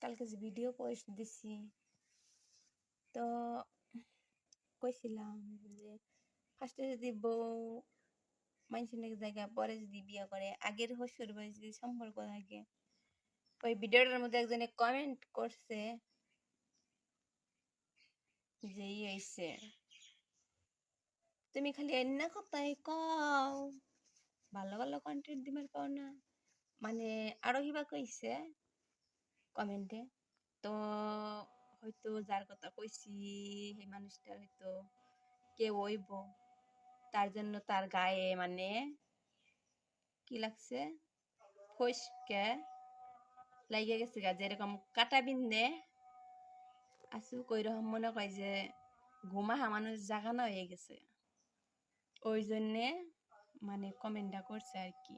কালকে যে video post দিছি তো কইছিলাম যে ফার্স্টে যদি বউ মানুষের জায়গা পরে যদি বিয়ে করে আগের শ্বশুর বাড়ি যদি সম্পর্ক থাকে। ওই ভিডিওটার মধ্যে একজনে কমেন্ট করছে যে হইছে তুমি খালি এন্না কথাই কও ভালো ভালো কন্টেন্ট দিবার পাও না, মানে আরো কিবা কইছে কমেন্টে। তো হয়তো যার কথা কইছি সেই মানুষটা হয়তো কেউ হইব, তার জন্য তার গায়ে মানে কি লাগছে ফসকে লাগিয়ে গেছে গা, যেরকম কাটা বিন্দে আসুক ওই রকম মনে কয় যে ঘুমাহা মানুষ জাগানো হয়ে গেছে, ওই জন্যে মানে কমেন্টটা করছে আর কি।